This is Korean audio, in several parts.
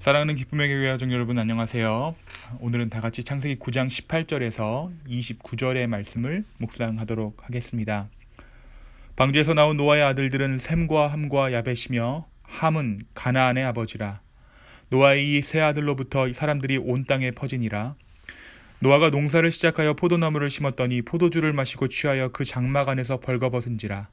사랑하는 기쁨의 교회 가족 여러분, 안녕하세요. 오늘은 다같이 창세기 9장 18절에서 29절의 말씀을 묵상하도록 하겠습니다. 방주에서 나온 노아의 아들들은 셈과 함과 야벳이며, 함은 가나안의 아버지라. 노아의 이 세 아들로부터 사람들이 온 땅에 퍼지니라. 노아가 농사를 시작하여 포도나무를 심었더니 포도주를 마시고 취하여 그 장막 안에서 벌거벗은지라.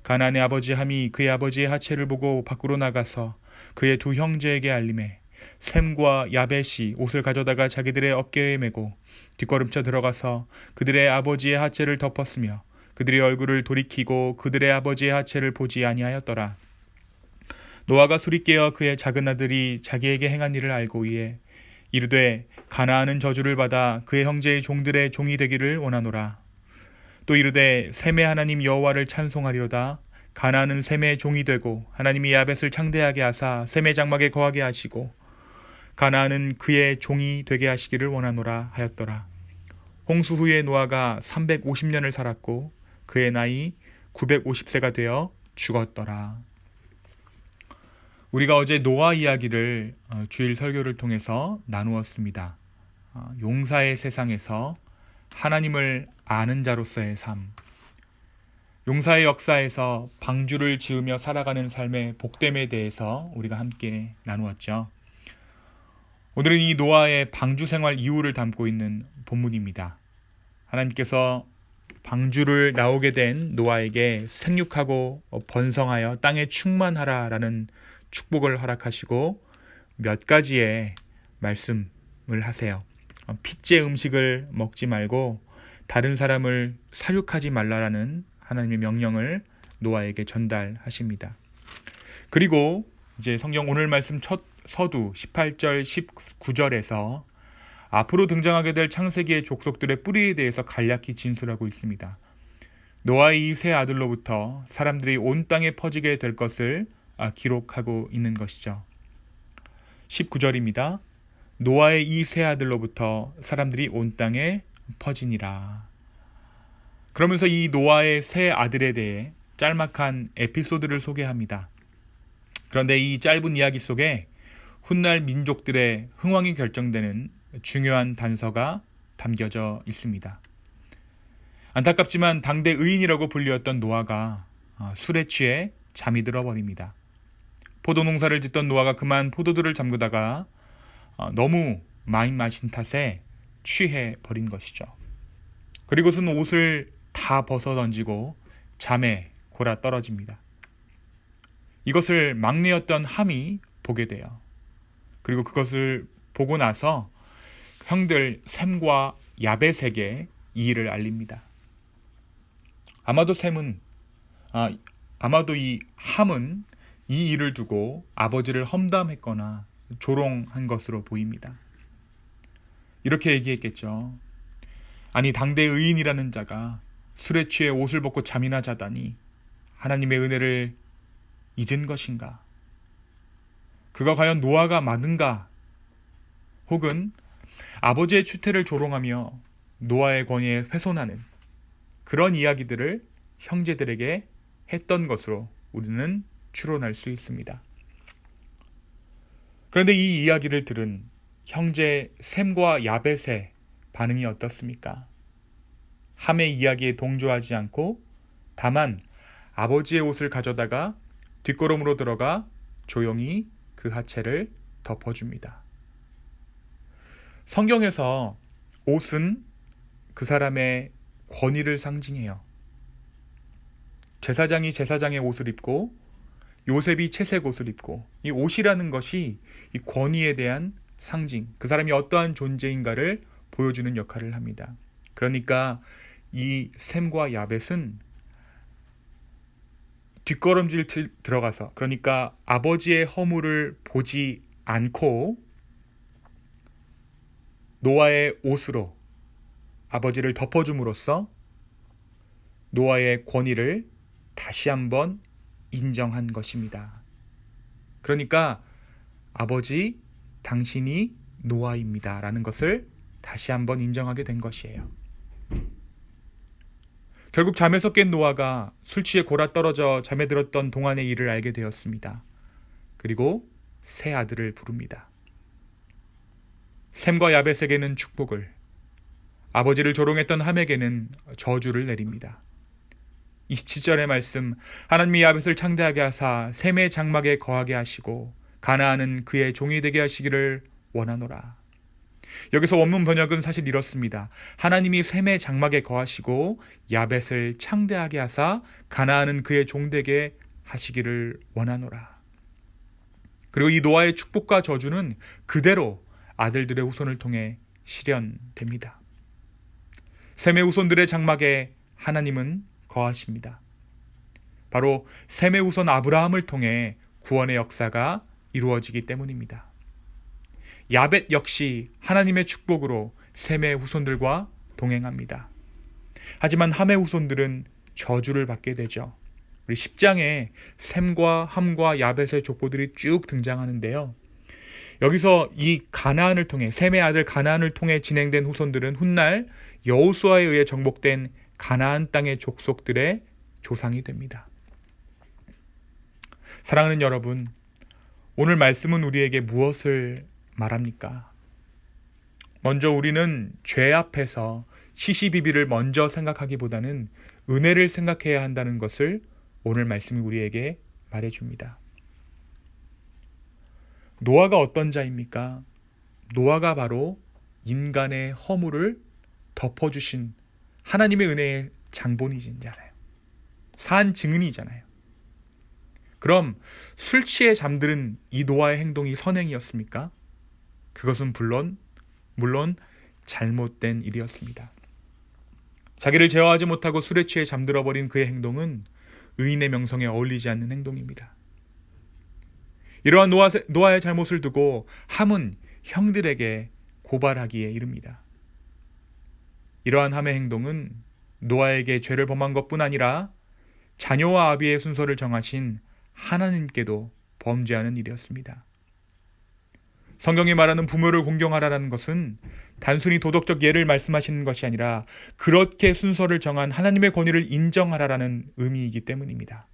가나안의 아버지 함이 그의 아버지의 하체를 보고 밖으로 나가서 그의 두 형제에게 알림해 셈과 야벳이 옷을 가져다가 자기들의 어깨에 메고 뒷걸음쳐 들어가서 그들의 아버지의 하체를 덮었으며 그들의 얼굴을 돌이키고 그들의 아버지의 하체를 보지 아니하였더라. 노아가 술이 깨어 그의 작은 아들이 자기에게 행한 일을 알고 이르되 가나안은 저주를 받아 그의 형제의 종들의 종이 되기를 원하노라. 또 이르되 셈의 하나님 여호와를 찬송하리로다. 가나안은 셈의 종이 되고 하나님이 야벳을 창대하게 하사 셈의 장막에 거하게 하시고 가나안은 그의 종이 되게 하시기를 원하노라 하였더라. 홍수 후에 노아가 350년을 살았고 그의 나이 950세가 되어 죽었더라. 우리가 어제 노아 이야기를 주일 설교를 통해서 나누었습니다. 용사의 세상에서 하나님을 아는 자로서의 삶, 용사의 역사에서 방주를 지으며 살아가는 삶의 복됨에 대해서 우리가 함께 나누었죠. 오늘은 이 노아의 방주 생활 이후를 담고 있는 본문입니다. 하나님께서 방주를 나오게 된 노아에게 생육하고 번성하여 땅에 충만하라라는 축복을 허락하시고 몇 가지의 말씀을 하세요. 핏째 음식을 먹지 말고 다른 사람을 사육하지 말라라는 하나님의 명령을 노아에게 전달하십니다. 그리고 이제 성경 오늘 말씀 첫 서두 18절 19절에서 앞으로 등장하게 될 창세기의 족속들의 뿌리에 대해서 간략히 진술하고 있습니다. 노아의 이 세 아들로부터 사람들이 온 땅에 퍼지게 될 것을 기록하고 있는 것이죠. 19절입니다. 노아의 이 세 아들로부터 사람들이 온 땅에 퍼지니라. 그러면서 이 노아의 세 아들에 대해 짤막한 에피소드를 소개합니다. 그런데 이 짧은 이야기 속에 훗날 민족들의 흥왕이 결정되는 중요한 단서가 담겨져 있습니다. 안타깝지만 당대 의인이라고 불리웠던 노아가 술에 취해 잠이 들어버립니다. 포도농사를 짓던 노아가 그만 포도들을 잠그다가 너무 많이 마신 탓에 취해버린 것이죠. 그리고선 옷을 다 벗어 던지고 잠에 골아 떨어집니다. 이것을 막내였던 함이 보게 돼요. 그리고 그것을 보고 나서 형들 셈과 야벳에게 이 일을 알립니다. 아마도 이 함은 이 일을 두고 아버지를 험담했거나 조롱한 것으로 보입니다. 이렇게 얘기했겠죠. 아니, 당대 의인이라는 자가 술에 취해 옷을 벗고 잠이나 자다니 하나님의 은혜를 잊은 것인가? 그가 과연 노아가 맞는가? 혹은 아버지의 추태를 조롱하며 노아의 권위에 훼손하는 그런 이야기들을 형제들에게 했던 것으로 우리는 추론할 수 있습니다. 그런데 이 이야기를 들은 형제 셈과 야벳의 반응이 어떻습니까? 함의 이야기에 동조하지 않고 다만 아버지의 옷을 가져다가 뒷걸음으로 들어가 조용히 그 하체를 덮어줍니다. 성경에서 옷은 그 사람의 권위를 상징해요. 제사장이 제사장의 옷을 입고 요셉이 채색 옷을 입고, 이 옷이라는 것이 이 권위에 대한 상징, 그 사람이 어떠한 존재인가를 보여주는 역할을 합니다. 그러니까 이 셈과 야벳은 뒷걸음질 들어가서, 그러니까 아버지의 허물을 보지 않고 노아의 옷으로 아버지를 덮어줌으로써 노아의 권위를 다시 한번 인정한 것입니다. 그러니까 아버지, 당신이 노아입니다 라는 것을 다시 한번 인정하게 된 것이에요. 결국 잠에서 깬 노아가 술 취해 골아 떨어져 잠에 들었던 동안의 일을 알게 되었습니다. 그리고 세 아들을 부릅니다. 셈과 야벳에게는 축복을, 아버지를 조롱했던 함에게는 저주를 내립니다. 27절의 말씀, 하나님이 야벳을 창대하게 하사 셈의 장막에 거하게 하시고 가나안은 그의 종이 되게 하시기를 원하노라. 여기서 원문 번역은 사실 이렇습니다. 하나님이 셈의 장막에 거하시고 야벳을 창대하게 하사 가나안은 그의 종 되게 하시기를 원하노라. 그리고 이 노아의 축복과 저주는 그대로 아들들의 후손을 통해 실현됩니다. 셈의 후손들의 장막에 하나님은 거하십니다. 바로 셈의 후손 아브라함을 통해 구원의 역사가 이루어지기 때문입니다. 야벳 역시 하나님의 축복으로 셈의 후손들과 동행합니다. 하지만 함의 후손들은 저주를 받게 되죠. 우리 10장에 셈과 함과 야벳의 족보들이 쭉 등장하는데요. 여기서 이 가나안을 통해, 셈의 아들 가나안을 통해 진행된 후손들은 훗날 여호수아에 의해 정복된 가나안 땅의 족속들의 조상이 됩니다. 사랑하는 여러분, 오늘 말씀은 우리에게 무엇을 말합니까? 먼저 우리는 죄 앞에서 시시비비를 먼저 생각하기보다는 은혜를 생각해야 한다는 것을 오늘 말씀이 우리에게 말해줍니다. 노아가 어떤 자입니까? 노아가 바로 인간의 허물을 덮어주신 하나님의 은혜의 장본이잖아요. 산 증인이잖아요. 그럼 술 취해 잠드는 이 노아의 행동이 선행이었습니까? 그것은 물론 잘못된 일이었습니다. 자기를 제어하지 못하고 술에 취해 잠들어버린 그의 행동은 의인의 명성에 어울리지 않는 행동입니다. 이러한 노아의 잘못을 두고 함은 형들에게 고발하기에 이릅니다. 이러한 함의 행동은 노아에게 죄를 범한 것뿐 아니라 자녀와 아비의 순서를 정하신 하나님께도 범죄하는 일이었습니다. 성경이 말하는 부모를 공경하라는 것은 단순히 도덕적 예를 말씀하시는 것이 아니라 그렇게 순서를 정한 하나님의 권위를 인정하라는 의미이기 때문입니다.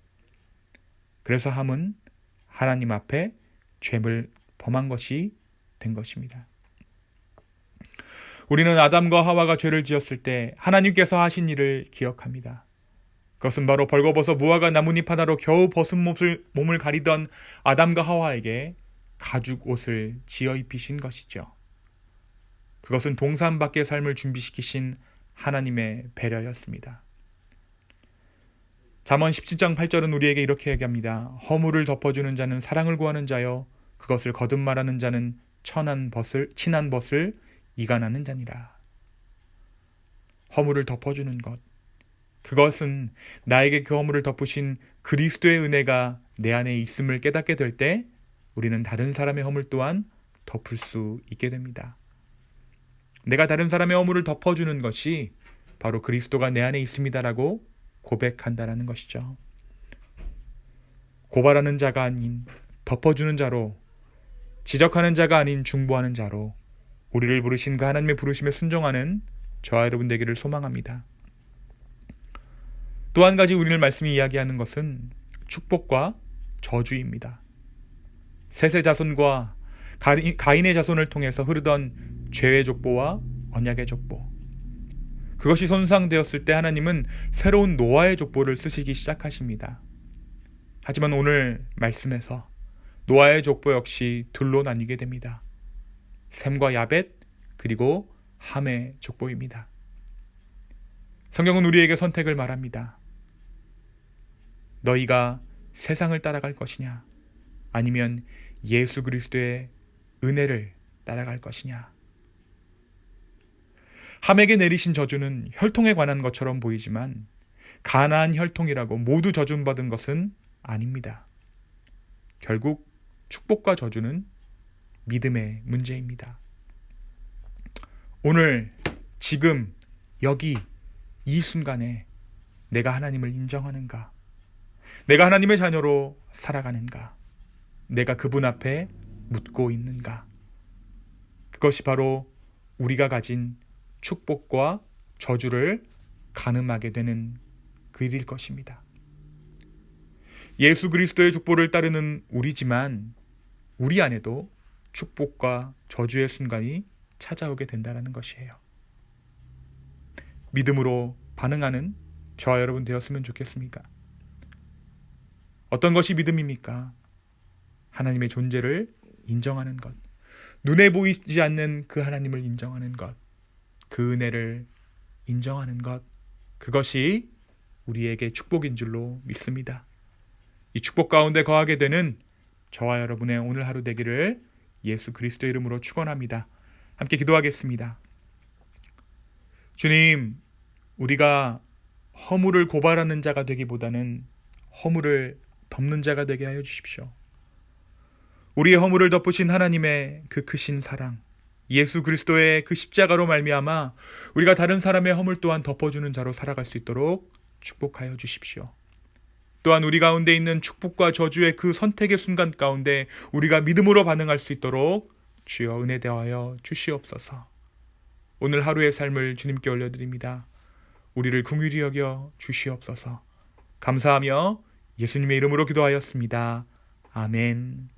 그래서 함은 하나님 앞에 죄를 범한 것이 된 것입니다. 우리는 아담과 하와가 죄를 지었을 때 하나님께서 하신 일을 기억합니다. 그것은 바로 벌거벗어 무화과 나뭇잎 하나로 겨우 벗은 몸을 가리던 아담과 하와에게 가죽 옷을 지어 입히신 것이죠. 그것은 동산 밖의 삶을 준비시키신 하나님의 배려였습니다. 잠언 17장 8절은 우리에게 이렇게 얘기합니다. 허물을 덮어주는 자는 사랑을 구하는 자요, 그것을 거듭말하는 자는 친한 벗을 이간하는 자니라. 허물을 덮어주는 것, 그것은 나에게 그 허물을 덮으신 그리스도의 은혜가 내 안에 있음을 깨닫게 될 때 우리는 다른 사람의 허물 또한 덮을 수 있게 됩니다. 내가 다른 사람의 허물을 덮어주는 것이 바로 그리스도가 내 안에 있습니다라고 고백한다라는 것이죠. 고발하는 자가 아닌 덮어주는 자로, 지적하는 자가 아닌 중보하는 자로 우리를 부르신 그 하나님의 부르심에 순종하는 저와 여러분 되기를 소망합니다. 또 한 가지 우리를 말씀이 이야기하는 것은 축복과 저주입니다. 셋의 자손과 가인의 자손을 통해서 흐르던 죄의 족보와 언약의 족보, 그것이 손상되었을 때 하나님은 새로운 노아의 족보를 쓰시기 시작하십니다. 하지만 오늘 말씀에서 노아의 족보 역시 둘로 나뉘게 됩니다. 셈과 야벳, 그리고 함의 족보입니다. 성경은 우리에게 선택을 말합니다. 너희가 세상을 따라갈 것이냐, 아니면 예수 그리스도의 은혜를 따라갈 것이냐. 함에게 내리신 저주는 혈통에 관한 것처럼 보이지만 가나안 혈통이라고 모두 저주받은 것은 아닙니다. 결국 축복과 저주는 믿음의 문제입니다. 오늘, 지금, 여기, 이 순간에 내가 하나님을 인정하는가? 내가 하나님의 자녀로 살아가는가? 내가 그분 앞에 묻고 있는가? 그것이 바로 우리가 가진 축복과 저주를 가늠하게 되는 그 일일 것입니다. 예수 그리스도의 족보를 따르는 우리지만 우리 안에도 축복과 저주의 순간이 찾아오게 된다는 것이에요. 믿음으로 반응하는 저와 여러분 되었으면 좋겠습니까? 어떤 것이 믿음입니까? 하나님의 존재를 인정하는 것, 눈에 보이지 않는 그 하나님을 인정하는 것, 그 은혜를 인정하는 것, 그것이 우리에게 축복인 줄로 믿습니다. 이 축복 가운데 거하게 되는 저와 여러분의 오늘 하루 되기를 예수 그리스도의 이름으로 축원합니다. 함께 기도하겠습니다. 주님, 우리가 허물을 고발하는 자가 되기보다는 허물을 덮는 자가 되게 하여 주십시오. 우리의 허물을 덮으신 하나님의 그 크신 사랑, 예수 그리스도의 그 십자가로 말미암아 우리가 다른 사람의 허물 또한 덮어주는 자로 살아갈 수 있도록 축복하여 주십시오. 또한 우리 가운데 있는 축복과 저주의 그 선택의 순간 가운데 우리가 믿음으로 반응할 수 있도록 주여 은혜 대하여 주시옵소서. 오늘 하루의 삶을 주님께 올려드립니다. 우리를 긍휼히 여겨 주시옵소서. 감사하며 예수님의 이름으로 기도하였습니다. 아멘.